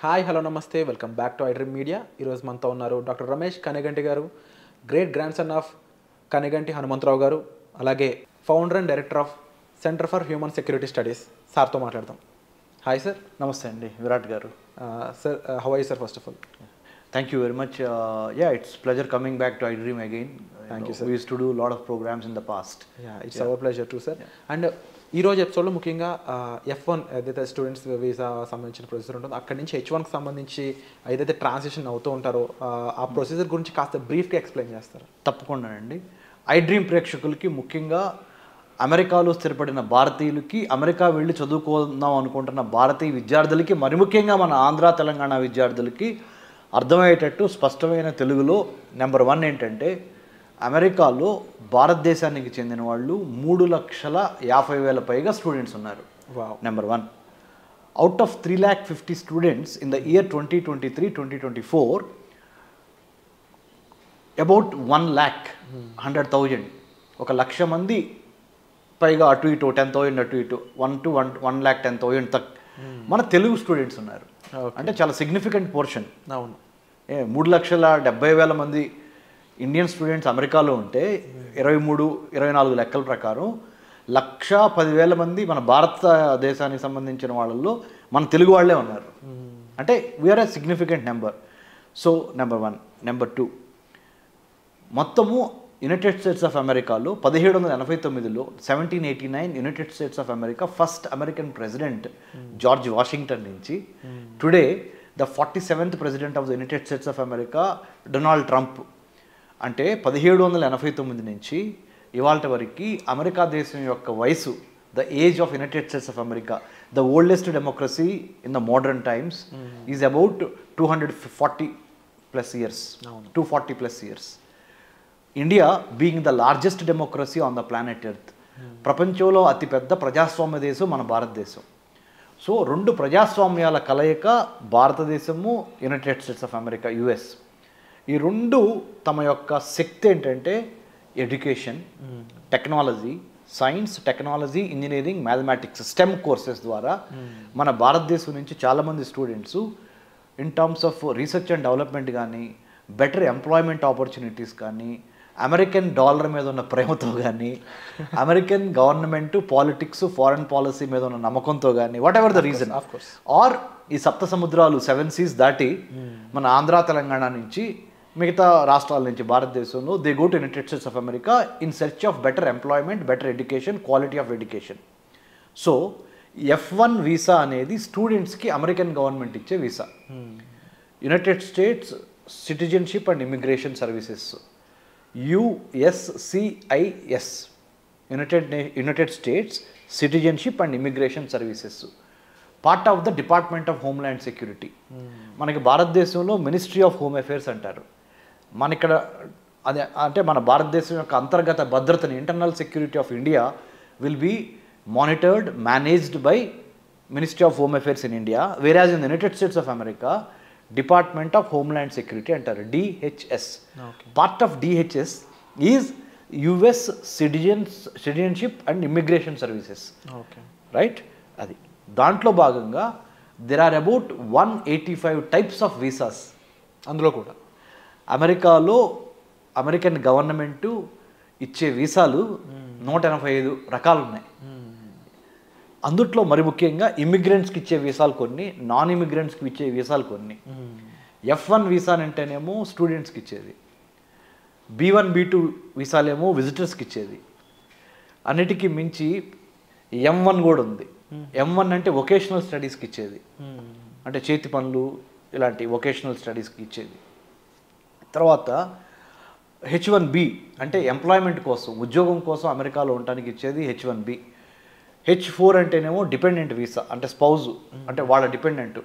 Hi hello నమస్తే welcome back to iDream media. ఈరోజు మనతో ఉన్నారు doctor Ramesh Kaneganti garu, great grand son of Kaneganti Hanumantharao garu, అలాగే founder and director of Centre for human security Studies. సార్తో మాట్లాడదాం. Hi sir. నమస్తే అండి Virat garu. Sir how are you sir first of all? Thank you very much. Yeah, it's pleasure coming back to iDream again. Thank you, sir. We used to do a lot of programs in the past. It's our pleasure to sir. And ఈరోజు ఎపిసోడ్లో ముఖ్యంగా F1 ఏదైతే students visa సంబంధించిన procedure ఉంటుందో అక్కడి నుంచి H1కి సంబంధించి ఏదైతే ట్రాన్సిషన్ అవుతూ ఉంటారో ఆ ప్రొసీజర్ గురించి కాస్త బ్రీఫ్గా ఎక్స్ప్లెయిన్ చేస్తారు. తప్పకుండా అండి. iDream ప్రేక్షకులకి ముఖ్యంగా అమెరికాలో స్థిరపడిన భారతీయులకి, అమెరికా వెళ్ళి చదువుకుందాం అనుకుంటున్న భారతీయ విద్యార్థులకి, మరి ముఖ్యంగా మన ఆంధ్ర తెలంగాణ విద్యార్థులకి అర్థమయ్యేటట్టు స్పష్టమైన తెలుగులో నెంబర్ 1 ఏంటంటే, అమెరికాలో భారతదేశానికి చెందిన వాళ్ళు 3,50,000 పైగా స్టూడెంట్స్ ఉన్నారు. Number 1. Out of 3,50,000 students in the year 2023-2024, about 1,100,000, 1,00,000 మంది పైగా అటు ఇటు 10,000 అటు ఇటు 1,10,000 తక్ మన తెలుగు స్టూడెంట్స్ ఉన్నారు. అంటే చాలా సిగ్నిఫికెంట్ పోర్షన్. అవును. 3,70,000 మంది ఇండియన్ స్టూడెంట్స్ అమెరికాలో ఉంటే 23-24 లెక్కల ప్రకారం 1,10,000 మంది మన భారతదేశానికి సంబంధించిన వాళ్ళల్లో మన తెలుగు వాళ్ళే ఉన్నారు. అంటే we are a significant number. So number 1. Number 2, మొత్తము యునైటెడ్ స్టేట్స్ ఆఫ్ అమెరికాలో 1789లో 1789 United States of America first American president George Washington నుంచి today the 47th president of the United States of America Donald Trump. అంటే 1789 నుంచి ఇవాళ వరకు America దేశం యొక్క వయసు, the age of United States of America, the oldest democracy in the modern times, is about 240+ years, 240+ years. India being the largest democracy on the planet earth, ప్రపంచంలో అతిపెద్ద ప్రజాస్వామ్య దేశం మన భారతదేశం. సో 2 ప్రజాస్వామ్యాల కలయిక భారతదేశము, United States of America, US. ఈ 2 తమ యొక్క శక్తి ఏంటంటే education, technology, science, technology, engineering, mathematics, STEM courses ద్వారా మన భారతదేశం నుంచి చాలామంది students in terms of research and development కానీ, బెటర్ ఎంప్లాయ్మెంట్ ఆపర్చునిటీస్ కానీ, అమెరికన్ డాలర్ మీద ఉన్న ప్రేమతో కానీ, American government, politics, foreign policy మీద ఉన్న నమ్మకంతో కానీ, whatever the reason, or ఈ సప్త సముద్రాలు 7 seas దాటి మన ఆంధ్ర తెలంగాణ నుంచి మిగతా రాష్ట్రాల నుంచి భారతదేశంలో they go to United States of America in search of better employment, better education, quality of education. So F1 visa అనేది స్టూడెంట్స్కి అమెరికన్ గవర్నమెంట్ ఇచ్చే visa. United states citizenship and immigration services, USCIS, United states citizenship and immigration services, part of the department of homeland security. మనకి భారతదేశంలో ministry of home affairs అంటారు. మన ఇక్కడ అదే అంటే మన భారతదేశం యొక్క అంతర్గత భద్రతని, internal security of India will be monitored, managed by ministry of home affairs in India, whereas in the United States of America department of homeland security అంటారు, DHS. Part of DHS is US citizenship and immigration services, right? అది దాంట్లో భాగంగా there are about 185 types of visas. అందులో కూడా అమెరికాలో American government ఇచ్చే వీసాలు 185 రకాలు ఉన్నాయి. అందుట్లో మరి ముఖ్యంగా ఇమిగ్రెంట్స్కి ఇచ్చే వీసాలు కొన్ని, నాన్ ఇమిగ్రెంట్స్కి ఇచ్చే వీసాలు కొన్ని. F1 వీసా అంటేనేమో స్టూడెంట్స్కి ఇచ్చేది, B1, B2 వీసాలేమో విజిటర్స్కి ఇచ్చేది. అన్నిటికీ మించి M1 కూడా ఉంది. M1 అంటే వొకేషనల్ స్టడీస్కి ఇచ్చేది, అంటే చేతి పనులు ఇలాంటి వొకేషనల్ స్టడీస్కి ఇచ్చేది. తర్వాత H1B అంటే ఎంప్లాయ్మెంట్ కోసం, ఉద్యోగం కోసం అమెరికాలో ఉండడానికి ఇచ్చేది H1B. H4 అంటేనేమో డిపెండెంట్ వీసా, అంటే స్పౌజ్, అంటే వాళ్ళ డిపెండెంట్.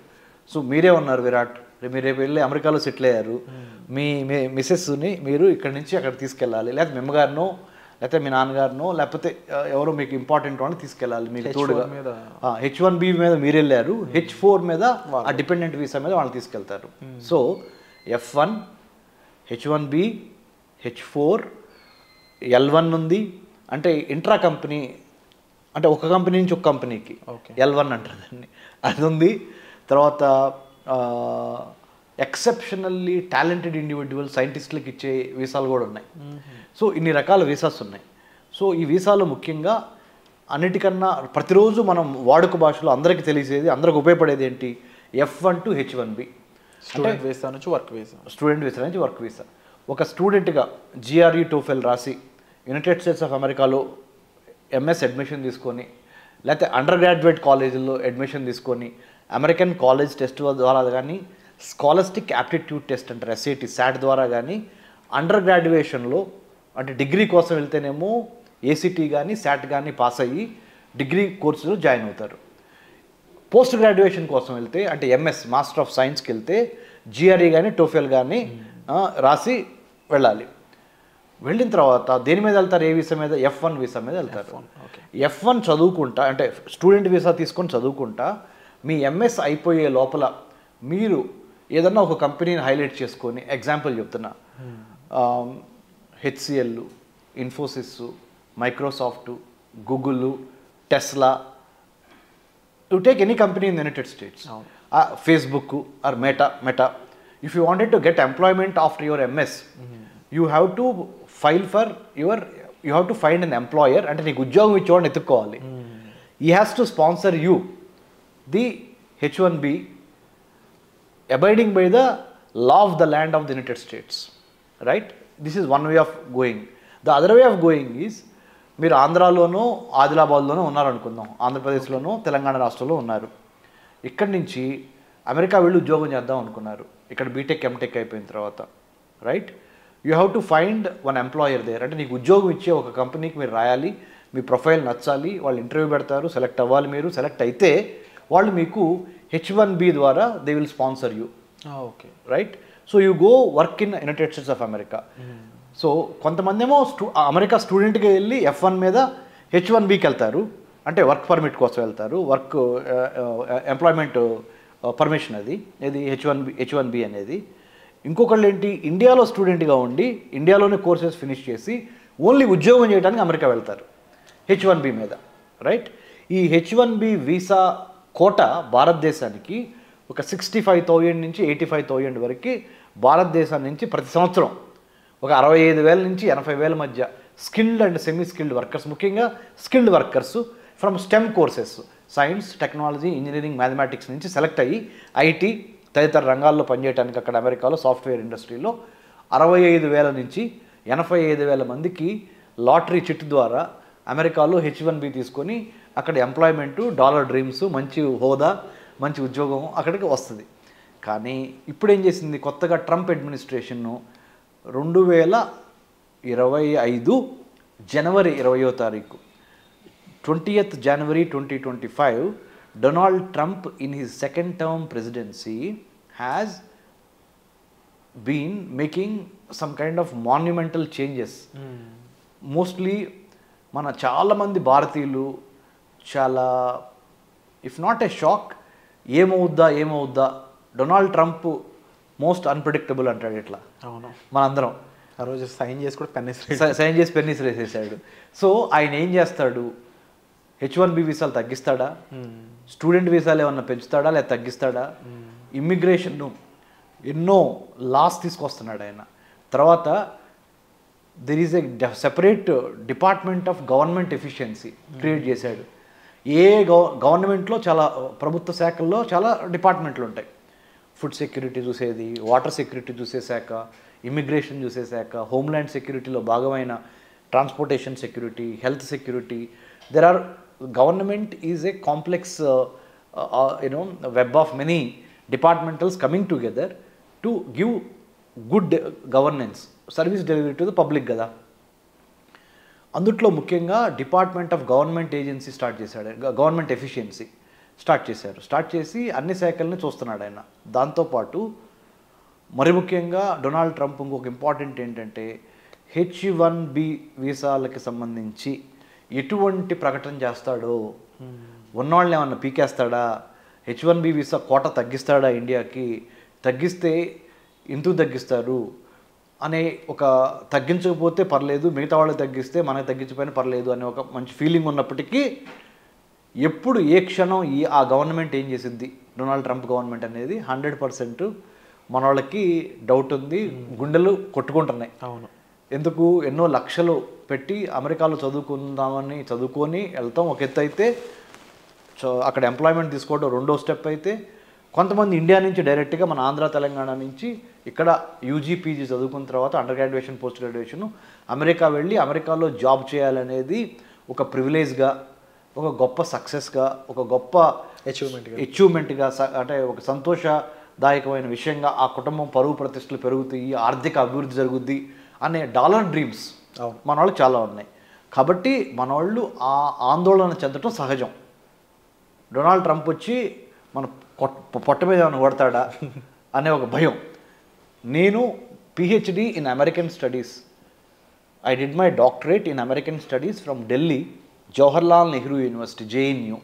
సో మీరే ఉన్నారు విరాట్, మీరు రేపు వెళ్ళి అమెరికాలో సెటిల్ అయ్యారు, మీ మిసెస్ని మీరు ఇక్కడ నుంచి అక్కడ తీసుకెళ్ళాలి, లేకపోతే మీ అమ్మగారినో లేకపోతే మీ నాన్నగారినో లేకపోతే ఎవరో మీకు ఇంపార్టెంట్ వాళ్ళని తీసుకెళ్ళాలి మీకు తోడుగా. H1B మీద మీరు వెళ్ళారు, H4 మీద ఆ డిపెండెంట్ వీసా మీద వాళ్ళని తీసుకెళ్తారు. So F1, H1B, H4, L1 ఉంది, అంటే ఇంట్రా కంపెనీ, అంటే ఒక కంపెనీ నుంచి ఒక కంపెనీకి L1 అంటారు దాన్ని, అది ఉంది. తర్వాత ఎక్సెప్షనల్లీ టాలెంటెడ్ ఇండివిజువల్ సైంటిస్టులకు ఇచ్చే వీసాలు కూడా ఉన్నాయి. సో ఇన్ని రకాల వీసాస్ ఉన్నాయి. సో ఈ వీసాలు ముఖ్యంగా అన్నిటికన్నా ప్రతిరోజు మనం వాడుక భాషలో అందరికీ తెలిసేది, అందరికి ఉపయోగపడేది ఏంటి? F1 to H1B, student visa నుంచి వర్క్ వీసా. స్టూడెంట్ వీసా నుంచి వర్క్ వీసా. ఒక స్టూడెంట్గా GRE TOEFL రాసి యునైటెడ్ స్టేట్స్ ఆఫ్ అమెరికాలో MS అడ్మిషన్ తీసుకొని, లేకపోతే అండర్ గ్రాడ్యుయేట్ కాలేజీల్లో అడ్మిషన్ తీసుకొని, అమెరికన్ కాలేజ్ టెస్ట్ ద్వారా కానీ, స్కాలస్టిక్ యాప్టిట్యూడ్ టెస్ట్ అంటారు SAT SAT ద్వారా కానీ, అండర్ గ్రాడ్యుయేషన్లో అంటే డిగ్రీ కోసం వెళ్తేనేమో ACT కానీ SAT కానీ పాస్ అయ్యి డిగ్రీ కోర్సులో జాయిన్ అవుతారు. పోస్ట్ గ్రాడ్యుయేషన్ కోసం వెళ్తే అంటే MS మాస్టర్ ఆఫ్ సైన్స్కి వెళ్తే GRE కానీ TOEFL కానీ రాసి వెళ్ళాలి. వెళ్ళిన తర్వాత దేని మీద వెళ్తారు? ఏ వీసా మీద? F1 వీసా మీద వెళ్తారు. F1 చదువుకుంటా అంటే స్టూడెంట్ వీసా తీసుకొని చదువుకుంటా మీ MS అయిపోయే లోపల మీరు ఏదన్నా ఒక కంపెనీని హైలైట్ చేసుకొని, ఎగ్జాంపుల్ చెప్తున్నా, HCL, Infosys, Microsoft, Google, Tesla, you take any company in the United States, Facebook or Meta, if you wanted to get employment after your MS, you have to file for you have to find an employer and నీకు ఉద్యోగం ఇచ్చేవాడిని ఎత్తుక్కోవాలి. he has to sponsor you the H1B abiding by the law of the land of the United States, right? This is one way of going. The other way of going is, మీరు ఆంధ్రాలోనో ఆదిలాబాద్లోనో ఉన్నారనుకుందాం, ఆంధ్రప్రదేశ్లోనో తెలంగాణ రాష్ట్రంలో ఉన్నారు. ఇక్కడి నుంచి America వెళ్ళి ఉద్యోగం చేద్దాం అనుకున్నారు. ఇక్కడ బీటెక్ ఎంటెక్ అయిపోయిన తర్వాత, right? You have to find one employer there. అంటే నీకు ఉద్యోగం ఇచ్చే ఒక కంపెనీకి మీరు రాయాలి, మీ ప్రొఫైల్ నచ్చాలి, వాళ్ళు ఇంటర్వ్యూ పెడతారు, సెలెక్ట్ అవ్వాలి. మీరు సెలెక్ట్ అయితే వాళ్ళు మీకు H1B ద్వారా they will sponsor you. Okay, right? So you go work in United States of America. So కొంతమంది ఏమో అమెరికా స్టూడెంట్గా వెళ్ళి F1 మీద H1Bకి వెళ్తారు, అంటే వర్క్ పర్మిట్ కోసం వెళ్తారు, వర్క్ ఎంప్లాయ్మెంట్ పర్మిషన్ అది H1B అనేది. ఇంకొకళ్ళు ఏంటి, ఇండియాలో స్టూడెంట్గా ఉండి ఇండియాలోనే కోర్సెస్ ఫినిష్ చేసి ఓన్లీ ఉద్యోగం చేయడానికి అమెరికా వెళ్తారు H1B మీద, రైట్? ఈ H1B వీసా కోట భారతదేశానికి ఒక 65,000 నుంచి 85,000 వరకు భారతదేశం నుంచి ప్రతి సంవత్సరం ఒక 65,000 నుంచి 80,000 మధ్య skilled and semi skilled workers, ముఖ్యంగా skilled workers from STEM courses, science, technology, engineering, mathematics నుంచి సెలెక్ట్ అయ్యి IT తదితర రంగాల్లో పనిచేయడానికి అక్కడ అమెరికాలో సాఫ్ట్వేర్ ఇండస్ట్రీలో 65,000 నుంచి 85,000 మందికి లాటరీ చిట్ ద్వారా అమెరికాలో H1B తీసుకొని అక్కడ ఎంప్లాయ్మెంటు, డాలర్ డ్రీమ్స్, మంచి హోదా, మంచి ఉద్యోగం అక్కడికి వస్తుంది. కానీ ఇప్పుడు ఏం చేసింది కొత్తగా ట్రంప్ అడ్మినిస్ట్రేషన్ను 2025 జనవరి 20వ తారీఖు 20th January 2025 Donald Trump in his second term presidency has been making some kind of monumental changes. Mostly మన చాలామంది భారతీయులు చాలా ఇఫ్ నాట్ ఏ షాక్, ఏమవుద్దా డొనాల్డ్ ట్రంప్ మోస్ట్ అన్ప్రెడిక్టబుల్ అంటాడు ఇట్లా. అవును, మనందరం ఆ రోజు సైన్ చేసి కూడా సైన్ చేసి పెన్నిస్ వేసేసాడు. సో ఆయన ఏం చేస్తాడు? H1B వీసాలు తగ్గిస్తాడా? స్టూడెంట్ వీసాలు ఏమన్నా పెంచుతాడా లేదా తగ్గిస్తాడా? ఇమ్మిగ్రేషన్ను ఎన్నో లాస్ తీసుకొస్తున్నాడు ఆయన. తర్వాత there is a separate department of government efficiency create చేశాడు. గవర్నమెంట్లో చాలా ప్రభుత్వ శాఖల్లో చాలా డిపార్ట్మెంట్లు ఉంటాయి. ఫుడ్ సెక్యూరిటీ చూసేది, వాటర్ సెక్యూరిటీ చూసే శాఖ, ఇమిగ్రేషన్ చూసే శాఖ, హోమ్ల్యాండ్ సెక్యూరిటీలో భాగమైన transportation security, health security. There are government is a complex web of many departmentals coming together to give good governance, service delivery to the public కదా. అందుట్లో ముఖ్యంగా department of government agency start చేశాడు, government efficiency start చేసి అన్ని శాఖల్ని చూస్తున్నాడు ఆయన. దాంతోపాటు మరి ముఖ్యంగా డొనాల్డ్ ట్రంప్ ఇంకొక ఇంపార్టెంట్ ఏంటంటే H1B వీసాలకి సంబంధించి ఎటువంటి ప్రకటన చేస్తాడో, ఉన్నవాళ్ళని ఏమన్నా పీకేస్తాడా, H1B వీసా కోట తగ్గిస్తాడా, ఇండియాకి తగ్గిస్తే ఎందుకు తగ్గిస్తారు అనే ఒక, తగ్గించకపోతే పర్లేదు, మిగతా వాళ్ళకి తగ్గిస్తే మనకి తగ్గించకపోయినా పర్లేదు అనే ఒక మంచి ఫీలింగ్ ఉన్నప్పటికీ ఎప్పుడు ఏ క్షణం ఆ గవర్నమెంట్ ఏం చేసిద్ది, డొనాల్డ్ ట్రంప్ గవర్నమెంట్ అనేది 100% మన వాళ్ళకి డౌట్ ఉంది, గుండెలు కొట్టుకుంటున్నాయి. అవును. ఎందుకు ఎన్నో లక్షలు పెట్టి అమెరికాలో చదువుకొని వెళ్తాం ఒక ఎత్తు అయితే, అక్కడ ఎంప్లాయ్మెంట్ తీసుకోవడం రెండో స్టెప్ అయితే, కొంతమంది ఇండియా నుంచి డైరెక్ట్గా మన ఆంధ్ర తెలంగాణ నుంచి ఇక్కడ యూజీ పీజీ చదువుకున్న తర్వాత under graduation post graduation America వెళ్ళి అమెరికాలో జాబ్ చేయాలనేది ఒక ప్రివిలేజ్గా, ఒక గొప్ప సక్సెస్గా, ఒక గొప్ప అచీవ్మెంట్గా, అంటే ఒక సంతోషదాయకమైన విషయంగా, ఆ కుటుంబం పరువు ప్రతిష్టలు పెరుగుతాయి, ఆర్థిక అభివృద్ధి జరుగుద్ది అనే డాలర్ డ్రీమ్స్ మన వాళ్ళు చాలా ఉన్నాయి. కాబట్టి మన వాళ్ళు ఆ ఆందోళన చెందటం సహజం. డొనాల్డ్ ట్రంప్ వచ్చి మన పొట్ట మీద ఏమైనా కొడతాడా అనే ఒక భయం. నేను PhD in American studies, I did my doctorate in American studies from Delhi Jawaharlal Nehru university JNU.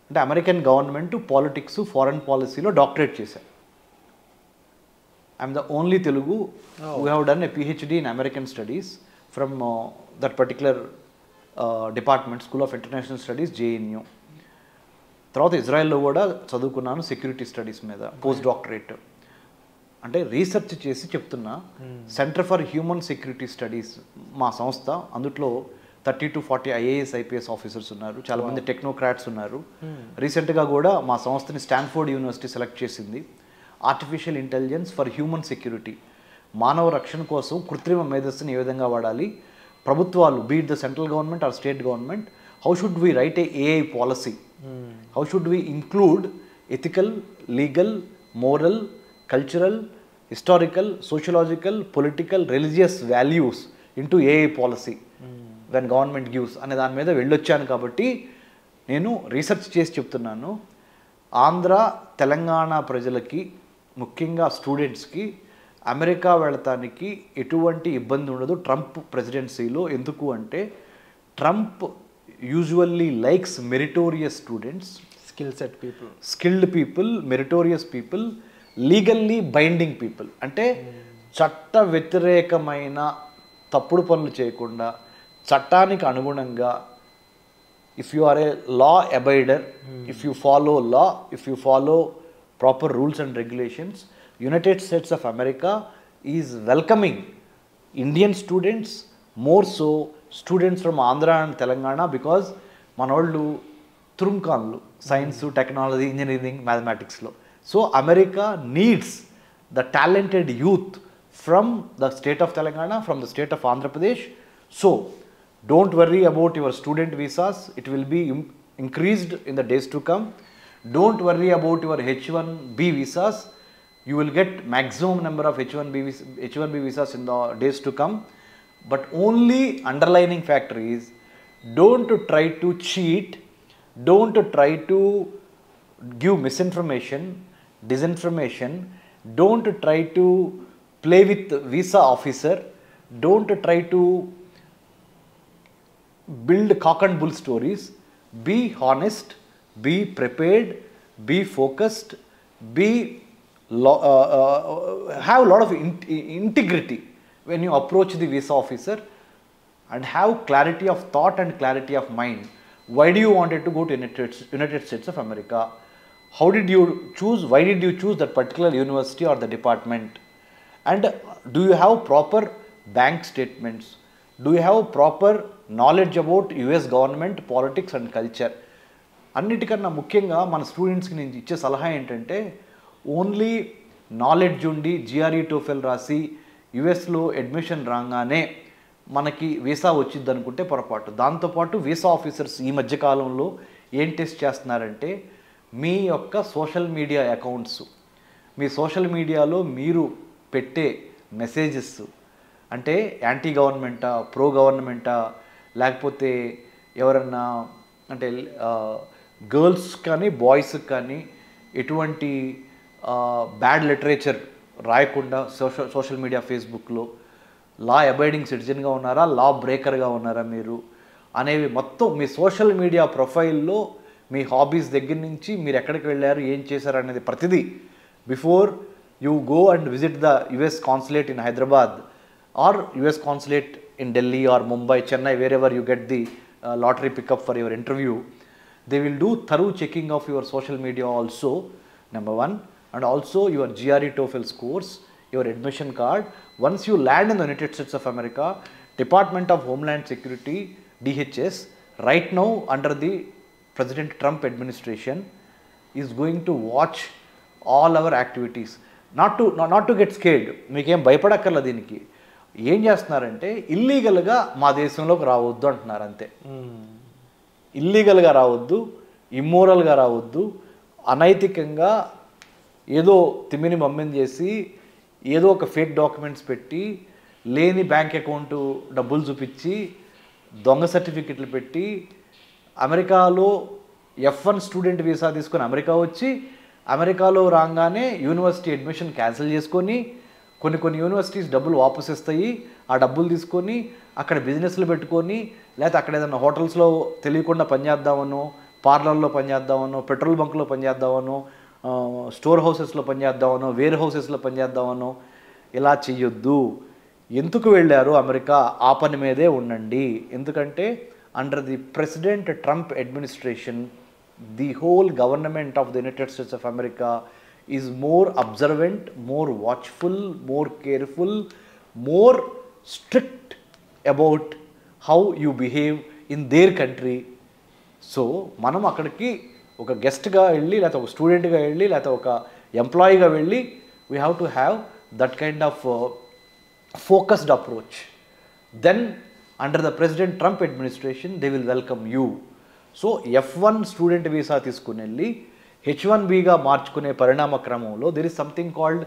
అంటే అమెరికన్ గవర్నమెంట్ పాలిటిక్స్ ఫారెన్ పాలసీలో డాక్టరేట్ చేశాను. I'm the only Telugu who have done a PhD in American studies from that particular department, School of International Studies, JNU. తర్వాత ఇజ్రాయెల్లో కూడా చదువుకున్నాను security studies మీద post doctorate. అంటే research చేసి చెప్తున్నా. Centre for human security studies మా సంస్థ, అందులో 30 to 40 IAS IPS ఆఫీసర్స్ ఉన్నారు, చాలామంది టెక్నోక్రాట్స్ ఉన్నారు. రీసెంట్గా కూడా మా సంస్థని స్టాన్ఫోర్డ్ యూనివర్సిటీ సెలెక్ట్ చేసింది. Artificial intelligence for human security, మానవ రక్షణ కోసం కృత్రిమ మేధస్సుని ఏ విధంగా వాడాలి, ప్రభుత్వాలు beat the central government or state government, how should we write A AI policy, how should we include ethical, legal, moral, cultural, historical, sociological, political, religious values into AI policy when government gives అనే దాని మీద వెళ్ళొచ్చాను. కాబట్టి నేను research చేసి చెప్తున్నాను. ఆంధ్ర తెలంగాణ ప్రజలకి, ముఖ్యంగా స్టూడెంట్స్కి అమెరికా వెళ్ళటానికి ఎటువంటి ఇబ్బంది ఉండదు ట్రంప్ ప్రెసిడెన్సీలో. ఎందుకు అంటే Trump usually likes meritorious students, skilled people, meritorious people, legally binding people. అంటే చట్ట వ్యతిరేకమైన తప్పుడు పనులు చేయకుండా చట్టానికి అనుగుణంగా, if you are a law abider, if you follow law, if you follow proper rules and regulations, United States of America is welcoming Indian students, more so students from Andhra and Telangana, because మనోళ్ళు తురుంకాన్లు science, technology, engineering, మ్యాథమెటిక్స్లో. So America needs the talented youth from the state of Telangana, from the state of Andhra Pradesh. So don't worry about your student visas, it will be increased in the days to come. Don't worry about your H1B visas, you will get maximum number of H1B visas in the days to come. But only underlining factor is, don't try to cheat, don't try to give misinformation, disinformation, don't try to play with visa officer, don't try to build cock and bull stories. Be honest, be prepared, be focused, have a lot of integrity when you approach the visa officer, and have clarity of thought and clarity of mind. Why do you wanted to go to United States of America? How did you choose? Why did you choose that particular university or the department? And do you have proper bank statements? Do you have proper knowledge about US government, politics and culture? అన్నిటికన్నా ముఖ్యంగా మన స్టూడెంట్స్కి నేను ఇచ్చే సలహా ఏంటంటే, only knowledge ఉండి GRE TOEFL రాసి యుఎస్లో అడ్మిషన్ రాగానే మనకి వీసా వచ్చింది అనుకుంటే పొరపాటు. దాంతోపాటు వీసా ఆఫీసర్స్ ఈ మధ్యకాలంలో ఏం టెస్ట్ చేస్తున్నారంటే, మీ యొక్క సోషల్ మీడియా అకౌంట్స్, మీ సోషల్ మీడియాలో మీరు పెట్టే మెసేజెస్ అంటే యాంటీ గవర్నమెంటా, ప్రో గవర్నమెంటా, లేకపోతే ఎవరన్నా అంటే గర్ల్స్ కానీ బాయ్స్కి కానీ ఎటువంటి బ్యాడ్ లిటరేచర్ రాయకుండా సోషల్ మీడియా, ఫేస్బుక్లో లా అబైడింగ్ సిటిజన్గా ఉన్నారా, లా బ్రేకర్గా ఉన్నారా మీరు అనేవి మొత్తం మీ సోషల్ మీడియా ప్రొఫైల్లో మీ హాబీస్ దగ్గర నుంచి మీరు ఎక్కడికి వెళ్ళారు, ఏం చేశారు అనేది ప్రతిదీ before you go and visit the US consulate in Hyderabad or US consulate in Delhi or Mumbai, Chennai, wherever you get the lottery pickup for your interview, They will do thorough checking of your social media also, number one, and also your GRE TOEFL scores, your admission card. Once you land in the United States of America, Department of Homeland Security, DHS, right now under the President Trump administration, is going to watch all our activities. Not to get scared. మీకేం భయపడక్కర్ల దీనికి. ఏం చేస్తున్నారంటే ఇల్లీగల్గా మా దేశంలోకి రావద్దు అంటున్నారు అంతే. ఇల్లీగల్గా రావద్దు, ఇమ్మోరల్గా రావద్దు, అనైతికంగా ఏదో తిమ్మిని మమ్మని చేసి ఏదో ఒక ఫేక్ డాక్యుమెంట్స్ పెట్టి లేని బ్యాంక్ అకౌంట్ డబ్బులు చూపించి దొంగ సర్టిఫికెట్లు పెట్టి అమెరికాలో F1 స్టూడెంట్ వీసా తీసుకొని అమెరికా వచ్చి అమెరికాలో రాగానే యూనివర్సిటీ అడ్మిషన్ క్యాన్సిల్ చేసుకొని కొన్ని యూనివర్సిటీస్ డబ్బులు వాపస్ ఇస్తాయి. ఆ డబ్బులు తీసుకొని అక్కడ బిజినెస్లు పెట్టుకొని లేకపోతే అక్కడ ఏదైనా హోటల్స్లో తెలియకుండా పనిచేద్దామనో, పార్లర్లో పనిచేద్దామనో, పెట్రోల్ బంక్లో పనిచేద్దామనో, స్టోర్ హౌసెస్లో పనిచేద్దామనో, వేర్ హౌసెస్లో పనిచేద్దామనో ఇలా చెయ్యొద్దు. ఎందుకు వెళ్ళారు అమెరికా? ఆ పని మీదే ఉండండి. ఎందుకంటే under the president Trump administration, the whole government of the United States of America is more observant, more watchful, more careful, more strict about how you behave in their country. So మనం అక్కడికి ఒక గెస్ట్గా వెళ్ళి లేకపోతే ఒక స్టూడెంట్గా వెళ్ళి లేకపోతే ఒక ఎంప్లాయీగా వెళ్ళి we have to have that kind of focused approach. Then under the president Trump administration they will welcome you. So F1 student visa తీసుకుని వెళ్ళి H1Bగా మార్చుకునే పరిణామ క్రమంలో there is something called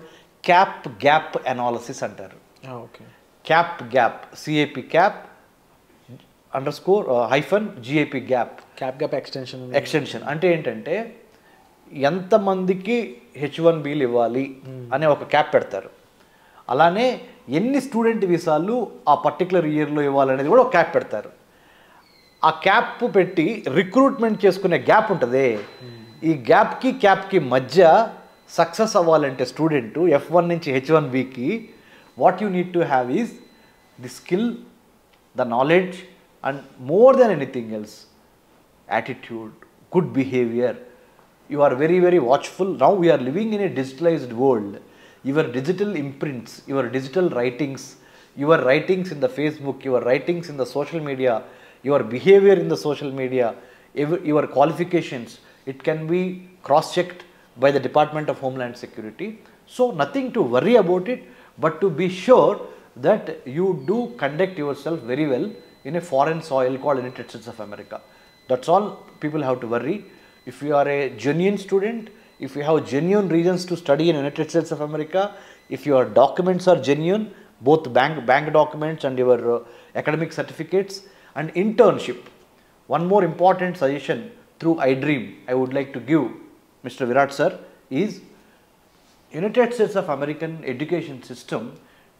cap gap analysis అంటారు. Cap gap, CAP _GAP gap extension అంటే ఏంటంటే ఎంతమందికి H1Bలు ఇవ్వాలి అనే ఒక క్యాప్ పెడతారు. అలానే ఎన్ని స్టూడెంట్ వీసాలు ఆ పర్టికులర్ ఇయర్లో ఇవ్వాలనేది కూడా ఒక క్యాప్ పెడతారు. ఆ క్యాప్ పెట్టి రిక్రూట్మెంట్ చేసుకునే గ్యాప్ ఉంటుంది. ఈ క్యాప్కి మధ్య సక్సెస్ అవ్వాలంటే స్టూడెంట్ F1 నుంచి H1Bకి what you need to have is the skill, the knowledge and more than anything else attitude, good behaviour. You are very very watchful. Now we are living in a digitalised world. Your digital imprints, your digital writings, your writings in the Facebook, your writings in the social media, your behaviour in the social media, your qualifications, it can be cross-checked by the Department of Homeland Security. So nothing to worry about it, but to be sure that you do conduct yourself very well in a foreign soil called United States of America. That's all people have to worry. If you are a genuine student, if you have genuine reasons to study in United States of America, if your documents are genuine, both bank documents and your academic certificates and internship. One more important suggestion through iDream I would like to give Mr. Virat sir is United States of American education system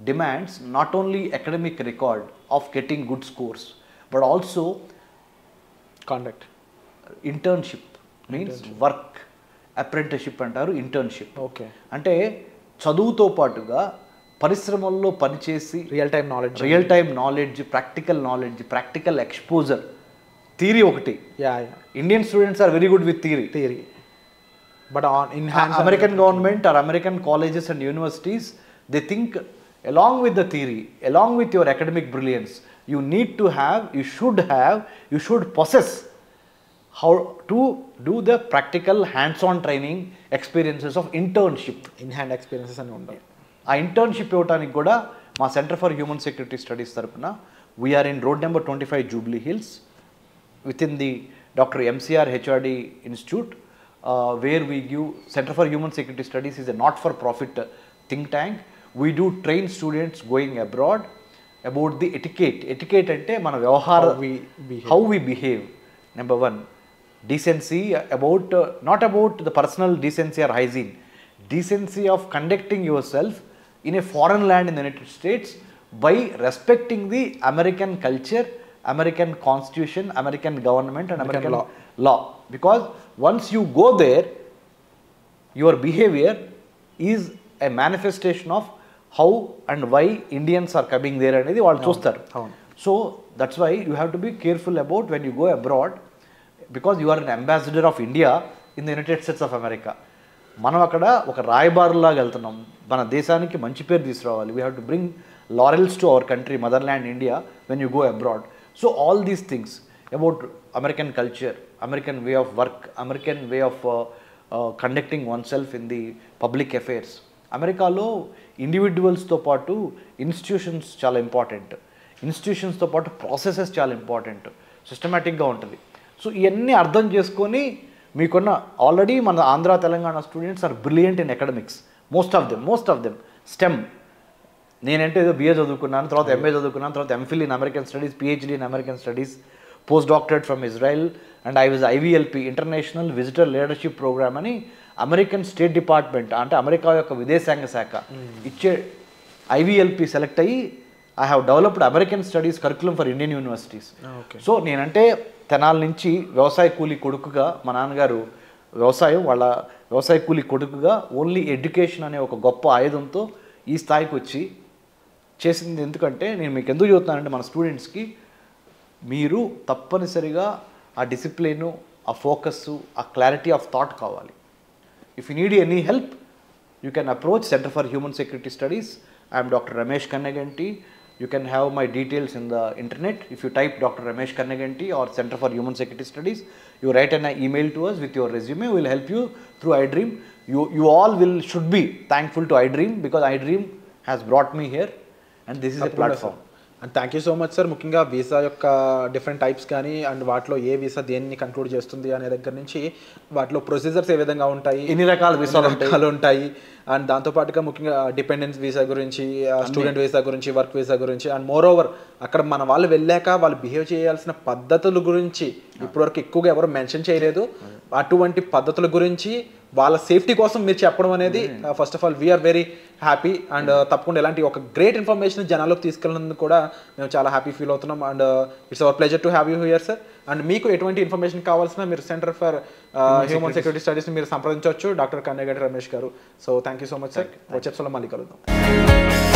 demands not only academic record of getting good scores but also conduct. Internship means work, apprenticeship అంటారు, internship. Okay, అంటే చదువుతో పాటుగా పరిశ్రమల్లో పనిచేసి real time knowledge, practical exposure. Theory ఒకటి, Indian students are very good with theory, but in American government or American colleges and universities they think along with the theory, along with your academic brilliance, you need to have, you should possess how to do the practical hands-on training experiences of internship. In-hand experiences అని ఉండాలి. ఆ internship ఇవ్వడానికి కూడా మా centre for human security studies తరపున we are in road number 25 Jubilee Hills within the Dr. MCR HRD Institute, where we give Center for Human Security Studies is a not-for-profit think tank. We do train students going abroad about the etiquette. Etiquette ante mana vyavahara, how we behave. Number one, decency, about not about the personal decency or hygiene, decency of conducting yourself in a foreign land in the United States by respecting the American culture, American constitution, American government and American law. Because once you go there, your behavior is a manifestation of how and why Indians are coming there అనేది వాళ్ళు చూస్తారు. So that's why you have to be careful about when you go abroad. Because you are an ambassador of India in the United States of America. మనం అక్కడ ఒక రాయబారులాగా వెళ్తున్నాం, మన దేశానికి మంచి పేరు తీసుకురావాలి. We have to bring laurels to our country, motherland India, when you go abroad. So all these things about American culture, American way of work, American way of conducting one self in the public affairs. అమెరికాలో ఇండివిజువల్స్తో పాటు institutions చాలా important, ఇన్స్టిట్యూషన్స్తో పాటు processes చాలా important, సిస్టమేటిక్గా ఉంటుంది. So ఇవన్నీ అర్థం చేసుకొని మీకున్న ఆల్రెడీ మన Andhra Telangana students are brilliant in academics, most of them STEM. నేనంటే ఏదో బిఏ చదువుకున్నాను, తర్వాత ఎంఏ చదువుకున్నాను, తర్వాత MPhil in American studies, PhD in American studies, post doctorate from Israel, and I was IVLP, international visitor leadership program అని American state department అంటే America యొక్క విదేశాంగ శాఖ ఇచ్చే ఐవీఎల్పి సెలెక్ట్ అయ్యి I have developed American studies curriculum for Indian universities. So నేనంటే తెనాల నుంచి వ్యవసాయ కూలీ కొడుకుగా, మా నాన్నగారు వాళ్ళ వ్యవసాయ కూలీ కొడుకుగా ఓన్లీ ఎడ్యుకేషన్ అనే ఒక గొప్ప ఆయుధంతో ఈ స్థాయికి వచ్చి చేసింది. ఎందుకంటే నేను మీకు ఎందుకు చెబుతున్నానంటే మన స్టూడెంట్స్కి మీరు తప్పనిసరిగా ఆ డిసిప్లిను, ఆ ఫోకస్సు, ఆ క్లారిటీ ఆఫ్ థాట్ కావాలి. If you need any help you can approach centre for human security studies. I'm doctor Ramesh Kanneganti. You can have my details in the internet. If you type Dr. Ramesh Kannaganti or Center for Human Security Studies, you write an email to us with your resume. We will help you through iDream. You all should be thankful to iDream because iDream has brought me here and this is a platform. And thank you so much sir. ముఖ్యంగా visa యొక్క different types కానీ and వాటిలో ఏ visa దేన్ని conclude చేస్తుంది అనే దగ్గర నుంచి వాటిలో ప్రొసీజర్స్ ఏ విధంగా ఉంటాయి, ఎన్ని రకాల వీసాలు ఉంటాయి అండ్ దాంతోపాటుగా ముఖ్యంగా డిపెండెన్స్ వీసా గురించి, స్టూడెంట్ వీసా గురించి, వర్క్ వీసా గురించి అండ్ మోర్ ఓవర్ అక్కడ మన వాళ్ళు వెళ్ళాక వాళ్ళు బిహేవ్ చేయాల్సిన పద్ధతుల గురించి ఇప్పటివరకు ఎక్కువగా ఎవరు మెన్షన్ చేయలేదు. అటువంటి పద్ధతుల గురించి వాళ్ళ సేఫ్టీ కోసం మీరు చెప్పడం అనేది first of all we're very happy. And తప్పకుండా ఇలాంటి ఒక గ్రేట్ ఇన్ఫర్మేషన్ జనాల్లోకి తీసుకెళ్ళినందుకు కూడా మేము చాలా హ్యాపీ ఫీల్ అవుతున్నాం. And it's our pleasure to have you here sir. And మీకు ఎటువంటి ఇన్ఫర్మేషన్ కావాల్సిన మీరు సెంటర్ ఫర్ హ్యూమన్ సెక్యూరిటీ స్టడీస్ని మీరు సంప్రదించవచ్చు, డాక్టర్ కన్నెగంటి రమేష్ గారు. So thank you so much sir. వచ్చే ఎపిసోడ్లో మళ్ళీ కలుద్దాం.